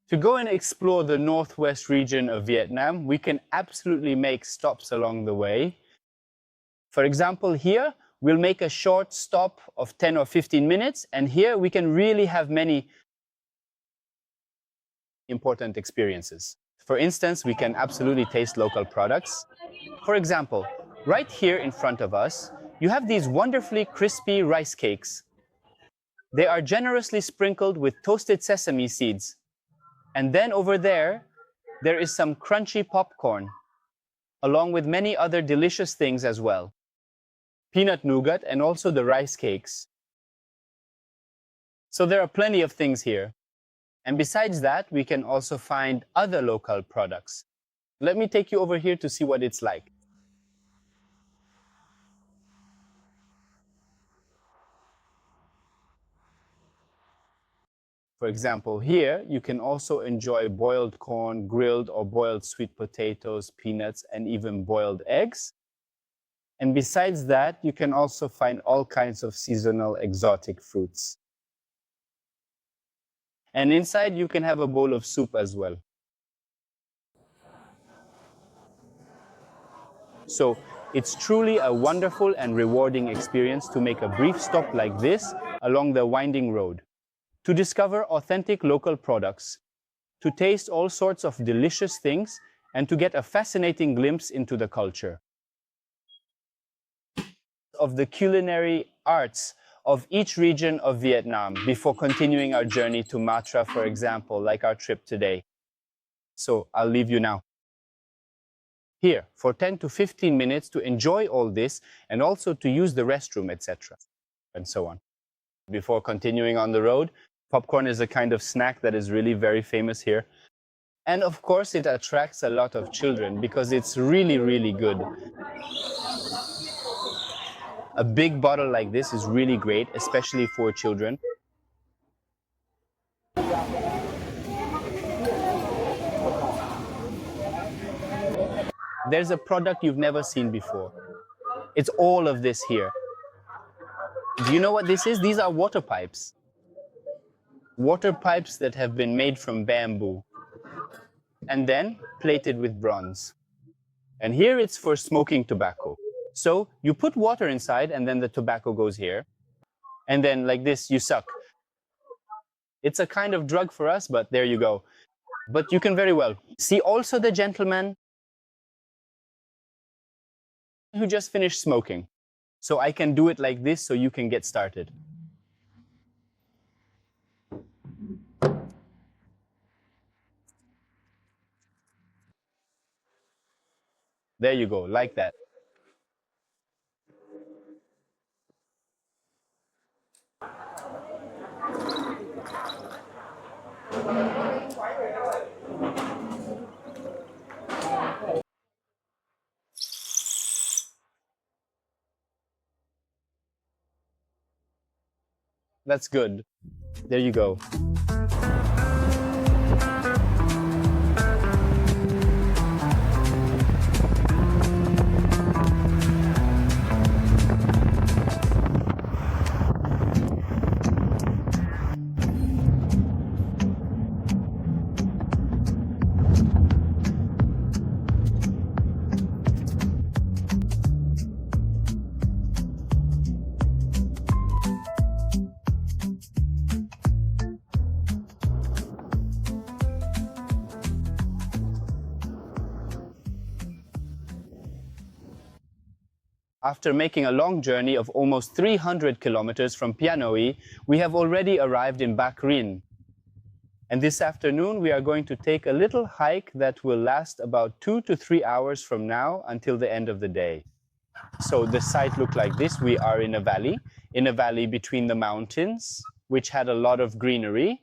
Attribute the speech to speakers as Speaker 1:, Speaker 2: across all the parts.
Speaker 1: To go and explore the northwest region of Vietnam, we can absolutely make stops along the way. For example, here, we'll make a short stop of 10 or 15 minutes, and here we can really have many important experiences. For instance, we can absolutely taste local products. For example, right here in front of us, you have these wonderfully crispy rice cakes. They are generously sprinkled with toasted sesame seeds. And then over there is some crunchy popcorn, along with many other delicious things as well. Peanut nougat and also the rice cakes. So there are plenty of things here. And besides that, we can also find other local products. Let me take you over here to see what it's like. For example, here you can also enjoy boiled corn, grilled or boiled sweet potatoes, peanuts, and even boiled eggs. And besides that, you can also find all kinds of seasonal exotic fruits. And inside you can have a bowl of soup as well. So it's truly a wonderful and rewarding experience to make a brief stop like this along the winding road, to discover authentic local products, to taste all sorts of delicious things, and to get a fascinating glimpse into the culture of the culinary arts of each region of Vietnam before continuing our journey to Matra, for example, like our trip today. So I'll leave you now here for 10 to 15 minutes to enjoy all this and also to use the restroom, etc. and so on. Before continuing on the road, popcorn is a kind of snack that is really very famous here. And of course, it attracts a lot of children because it's really, really good. A big bottle like this is really great, especially for children. There's a product you've never seen before. It's all of this here. Do you know what this is? These are water pipes. Water pipes that have been made from bamboo and then plated with bronze. And here it's for smoking tobacco. So you put water inside and then the tobacco goes here. And then like this, you suck. It's a kind of drug for us, but there you go. But you can very well see also the gentleman who just finished smoking. So I can do it like this so you can get started. There you go, like that. That's good. There you go. After making a long journey of almost 300 kilometers from Pianoy, we have already arrived in Bac Ha. And this afternoon, we are going to take a little hike that will last about 2 to 3 hours from now until the end of the day. So the site looked like this. We are in a valley between the mountains, which had a lot of greenery.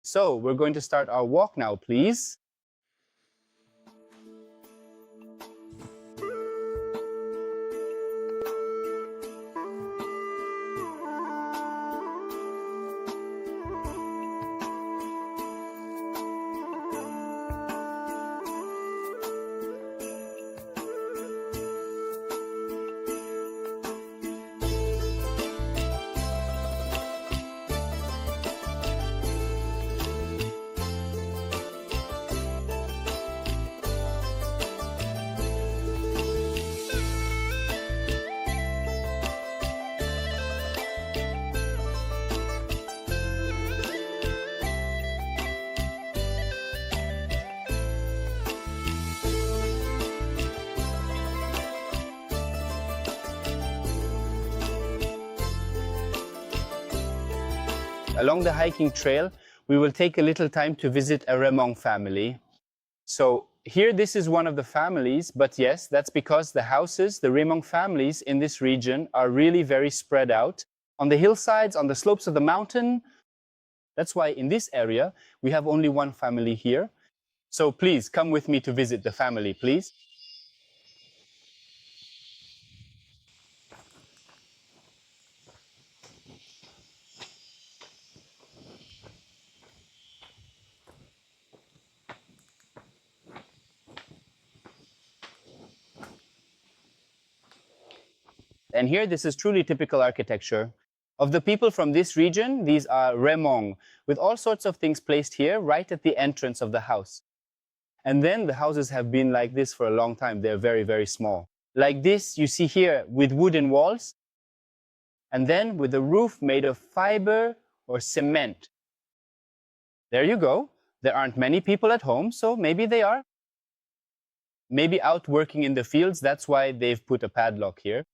Speaker 1: So we're going to start our walk now, please. Along the hiking trail, we will take a little time to visit a Hmong family. So here, this is one of the families, but yes, that's because the houses, the Hmong families in this region are really very spread out on the hillsides, on the slopes of the mountain. That's why in this area, we have only one family here. So please come with me to visit the family, please. And here, this is truly typical architecture. Of the people from this region, these are Hmong, with all sorts of things placed here, right at the entrance of the house. And then the houses have been like this for a long time. They're very, very small. Like this, you see here, with wooden walls, and then with a roof made of fiber or cement. There you go. There aren't many people at home, so maybe they are. Maybe out working in the fields, that's why they've put a padlock here.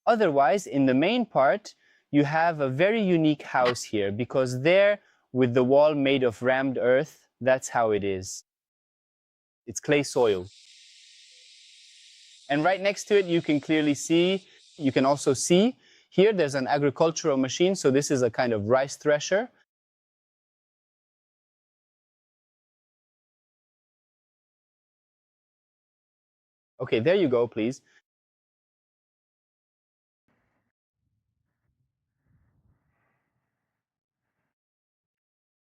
Speaker 1: Otherwise, in the main part, you have a very unique house here, because there, with the wall made of rammed earth, that's how it is. It's clay soil. And right next to it, you can clearly see, you can also see, here there's an agricultural machine, so this is a kind of rice thresher. Okay, there you go, please.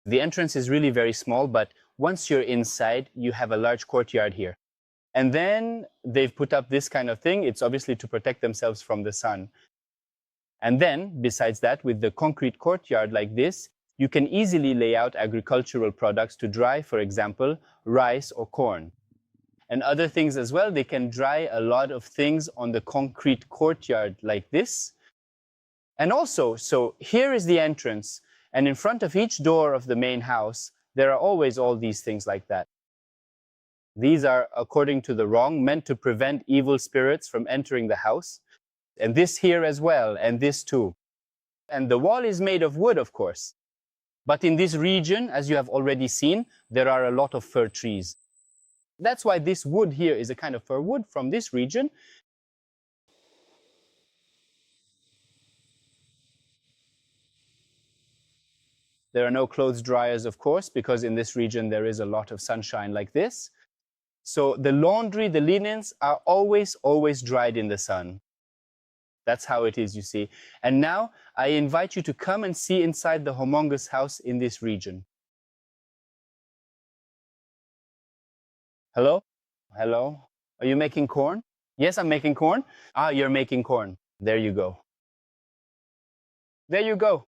Speaker 1: The entrance is really very small, but once you're inside, you have a large courtyard here. And then they've put up this kind of thing. It's obviously to protect themselves from the sun. And then, besides that, with the concrete courtyard like this, you can easily lay out agricultural products to dry, for example, rice or corn. And other things as well, they can dry a lot of things on the concrete courtyard like this. And also, so here is the entrance. And in front of each door of the main house, there are always all these things like that. These are, according to the Hmong, meant to prevent evil spirits from entering the house. And this here as well, and this too. And the wall is made of wood, of course. But in this region, as you have already seen, there are a lot of fir trees. That's why this wood here is a kind of fir wood from this region. There are no clothes dryers, of course, because in this region there is a lot of sunshine like this. So the laundry, the linens are always, always dried in the sun. That's how it is, you see. And now I invite you to come and see inside the Hmong's house in this region. Hello? Hello? Are you making corn? Yes, I'm making corn. Ah, you're making corn. There you go. There you go.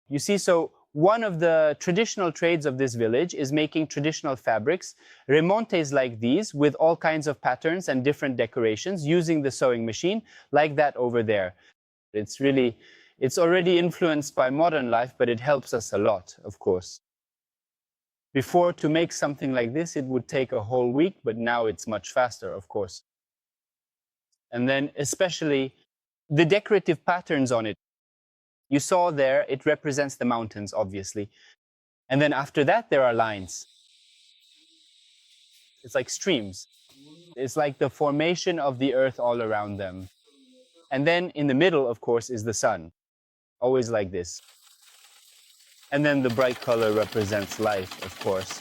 Speaker 1: You see, so one of the traditional trades of this village is making traditional fabrics, remontes like these, with all kinds of patterns and different decorations using the sewing machine, like that over there. It's already influenced by modern life, but it helps us a lot, of course. Before, to make something like this, it would take a whole week, but now it's much faster, of course. And then especially the decorative patterns on it. You saw there, it represents the mountains, obviously. And then after that, there are lines. It's like streams. It's like the formation of the earth all around them. And then in the middle, of course, is the sun. Always like this. And then the bright color represents life, of course.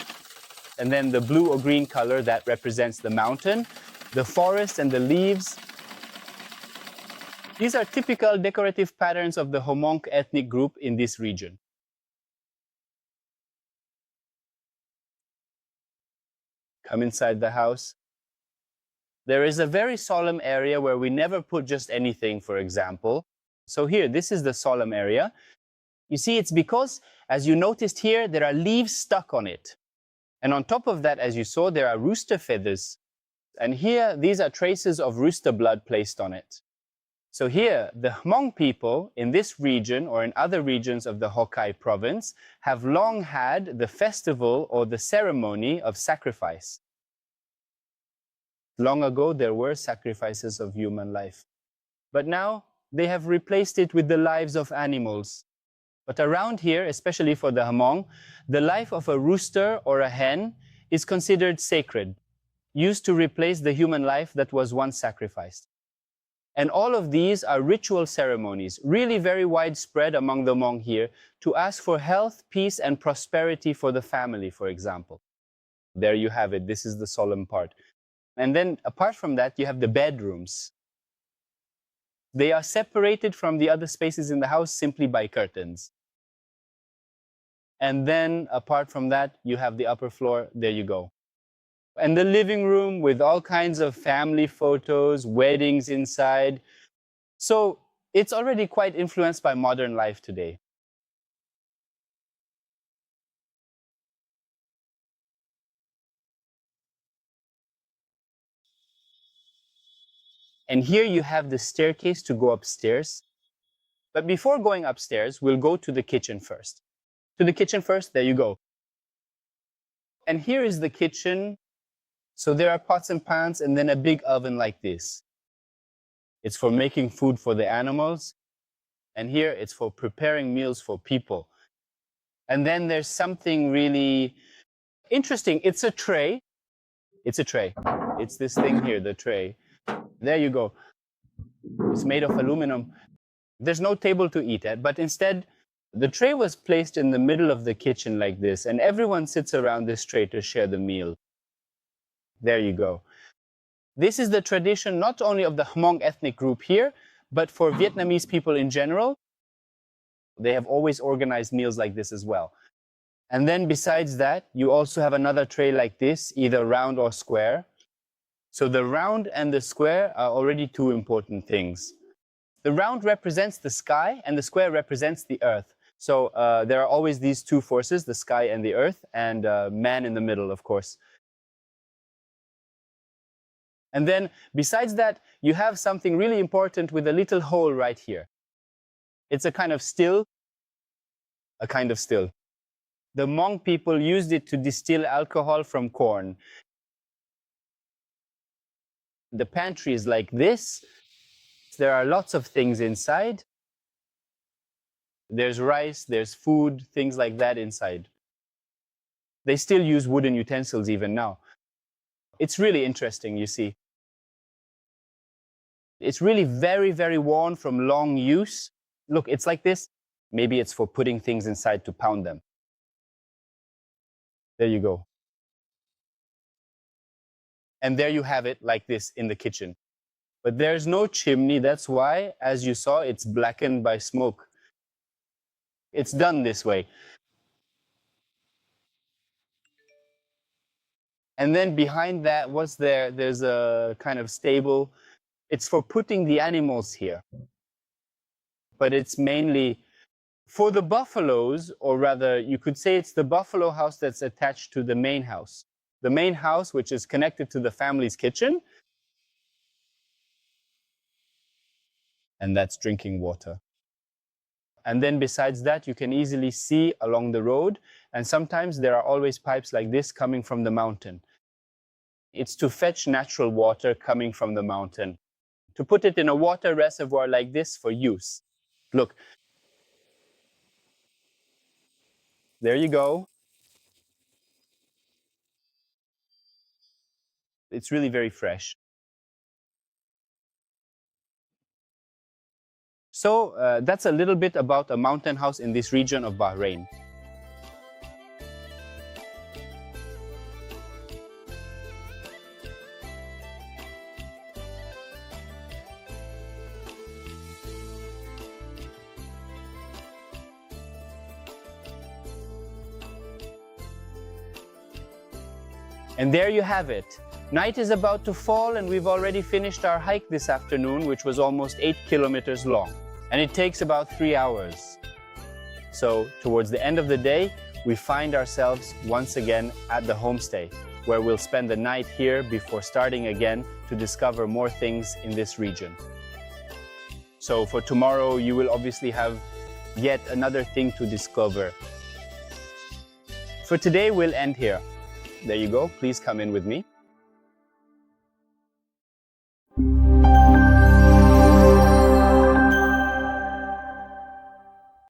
Speaker 1: And then the blue or green color, that represents the mountain, the forest and the leaves. These are typical decorative patterns of the Hmong ethnic group in this region. Come inside the house. There is a very solemn area where we never put just anything, for example. So here, this is the solemn area. You see, it's because, as you noticed here, there are leaves stuck on it. And on top of that, as you saw, there are rooster feathers. And here, these are traces of rooster blood placed on it. So here, the Hmong people in this region or in other regions of the Hokkay province have long had the festival or the ceremony of sacrifice. Long ago, there were sacrifices of human life. But now, they have replaced it with the lives of animals. But around here, especially for the Hmong, the life of a rooster or a hen is considered sacred, used to replace the human life that was once sacrificed. And all of these are ritual ceremonies, really very widespread among the Hmong here, to ask for health, peace, and prosperity for the family, for example. There you have it. This is the solemn part. And then, apart from that, you have the bedrooms. They are separated from the other spaces in the house simply by curtains. And then, apart from that, you have the upper floor. There you go. And the living room with all kinds of family photos, weddings inside. So it's already quite influenced by modern life today. And here you have the staircase to go upstairs. But before going upstairs, we'll go to the kitchen first. To the kitchen first, there you go. And here is the kitchen. So there are pots and pans and then a big oven like this. It's for making food for the animals. And here it's for preparing meals for people. And then there's something really interesting. It's a tray. It's a tray. It's this thing here, the tray. There you go. It's made of aluminum. There's no table to eat at, but instead, the tray was placed in the middle of the kitchen like this, and everyone sits around this tray to share the meal. There you go. This is the tradition not only of the Hmong ethnic group here, but for Vietnamese people in general. They have always organized meals like this as well. And then besides that, you also have another tray like this, either round or square. So the round and the square are already two important things. The round represents the sky and the square represents the earth. So there are always these two forces, the sky and the earth, and man in the middle, of course. And then besides that, you have something really important with a little hole right here. It's a kind of still. A kind of still. The Hmong people used it to distill alcohol from corn. The pantry is like this. There are lots of things inside. There's rice, there's food, things like that inside. They still use wooden utensils even now. It's really interesting, you see. It's really very, very worn from long use. Look, it's like this. Maybe it's for putting things inside to pound them. There you go. And there you have it like this in the kitchen. But there's no chimney. That's why, as you saw, it's blackened by smoke. It's done this way. And then behind that, what's there? There's a kind of stable. It's for putting the animals here. But it's mainly for the buffaloes, or rather, you could say it's the buffalo house that's attached to the main house. The main house, which is connected to the family's kitchen. And that's drinking water. And then besides that, you can easily see along the road, and sometimes there are always pipes like this coming from the mountain. It's to fetch natural water coming from the mountain, to put it in a water reservoir like this for use. Look, there you go. It's really very fresh. So that's a little bit about a mountain house in this region of Bahrain. And there you have it. Night is about to fall and we've already finished our hike this afternoon, which was almost 8 kilometers long. And it takes about 3 hours. So towards the end of the day, we find ourselves once again at the homestay, where we'll spend the night here before starting again to discover more things in this region. So for tomorrow, you will obviously have yet another thing to discover. For today, we'll end here. There you go. Please come in with me.